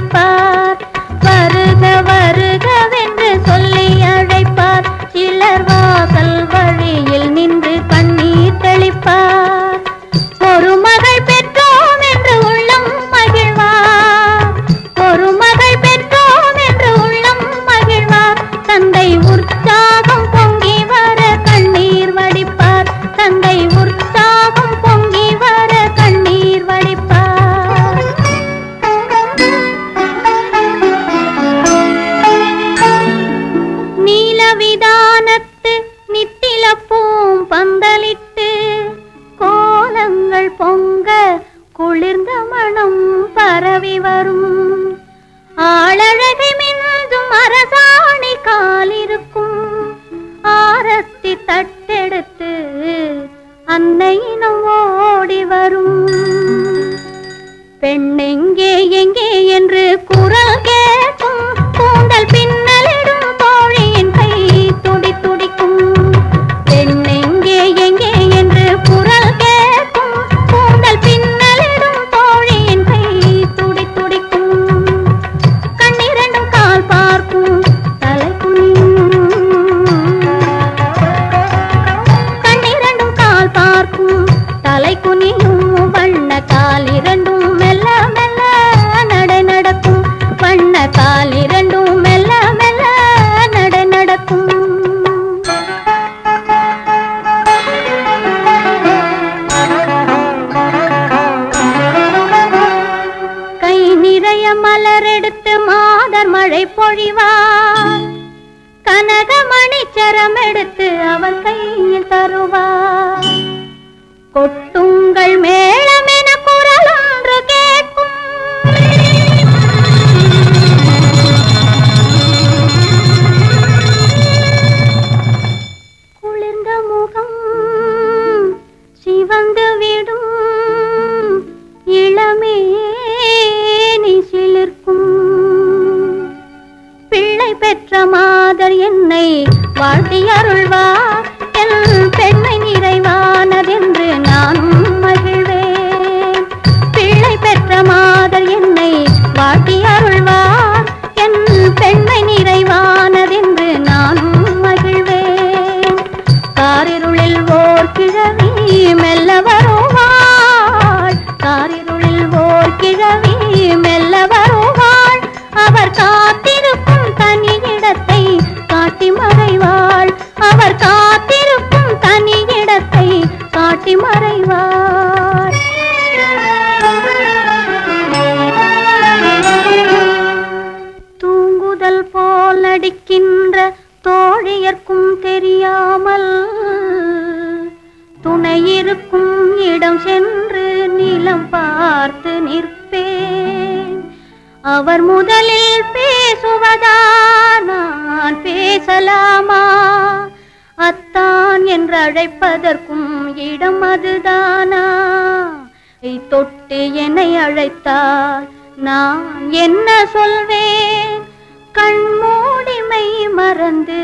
அழைப்பார். வருக வருகவென்று சொல்லி அழைப்பார். சிலர் வாசல் வழியில் நின்று கண்ணீர் தெளிப்பார். ஒரு மகள் பெற்றோம் என்று உள்ளம் மகிழ்வார். ஒரு மகள் பெற்றோம் என்று உள்ளம் மகிழ்வார். தந்தை உற்சாகம் பொங்கி வர கண்ணீர் வடிப்பார். தந்தை உற்சாகம் பொங்கி வர கண்ணீர் வடிப்பார். நீலவிதானத்து நித்திலப்பூம் பந்தலிட்டு கோலங்கள் பொங்க குளிர்ந்த மனம் பரவி வரும். ஆளழகை மின்னும் அரசாணி காலிருக்கும். ஆரத்தி தட்டெடுத்து அன்னையினம் ஓடி வரும். பெண்ணெங்கே எங்கே என்று குரல் கேட்கும். கூந்தல் பின்னலிடும் தோழியின் கை துடி துடிக்கும். பெண்ணெங்கே எங்கே என்று குரல் கேட்கும். கூந்தல் பின்னலிடும் தோழியின் கை துடி துடிக்கும். கண்ணிரண்டும் கால் பார்க்கும் தலை குனியும். கண்ணிரண்டும் கால் பார்க்கும் தலை குனியும். வண்ண கால் இரண்டும் மெல்ல மெல்ல நடை நடக்கும். வண்ண கால் இரண்டும் மெல்ல மெல்ல நடை நடக்கும். கை நிறைய மலரெடுத்து மாதர் மழை பொழிவார். கனகமணி சரம் எடுத்து அவர் கையில் தருவார். கொட்டுங்கள் மேளம் என குரல் ஒன்று கேட்கும். குளிர்ந்த முகம் சிவந்து விடும். இளமேனி சிலிர்க்கும். பிள்ளை பெற்ற மாதர் என்னை வாழ்த்தி அருள்வார். என் பெண்மை நிறைவானதென்று நானும் மகிழ்வேன். பிள்ளை பெற்ற மாதர் என்னை வாழ்த்தி அருள்வார். என் பெண்மை நிறைவானதென்று நானும் மகிழ்வேன். காரிருளில் ஓர் கிழவி மெல்ல வருவாள். காரிருளில் ஓர் கிழவி மெல்ல வருவாள். அவர் காத்திருக்கும் தனி இடத்தை காட்டி மறைவாள். அவர் காத்திருக்கும் தனி இடத்தை காட்டி மறைவார். தூங்குதல் போல் நடிக்கின்ற தோழியர்க்கும் தெரியாமல் துணை இருக்கும் இடம் சென்று நிலம் பார்த்து நிற்பேன். அவர் முதலில் பேசுவதா நான் பேசலாமா? அத்தான் என்று அழைப்பதற்கும் இடம் அதுதானா? தொட்டு என்னை அழைத்தால் நான் என்ன சொல்வேன்? கண்மூடிமை மறந்து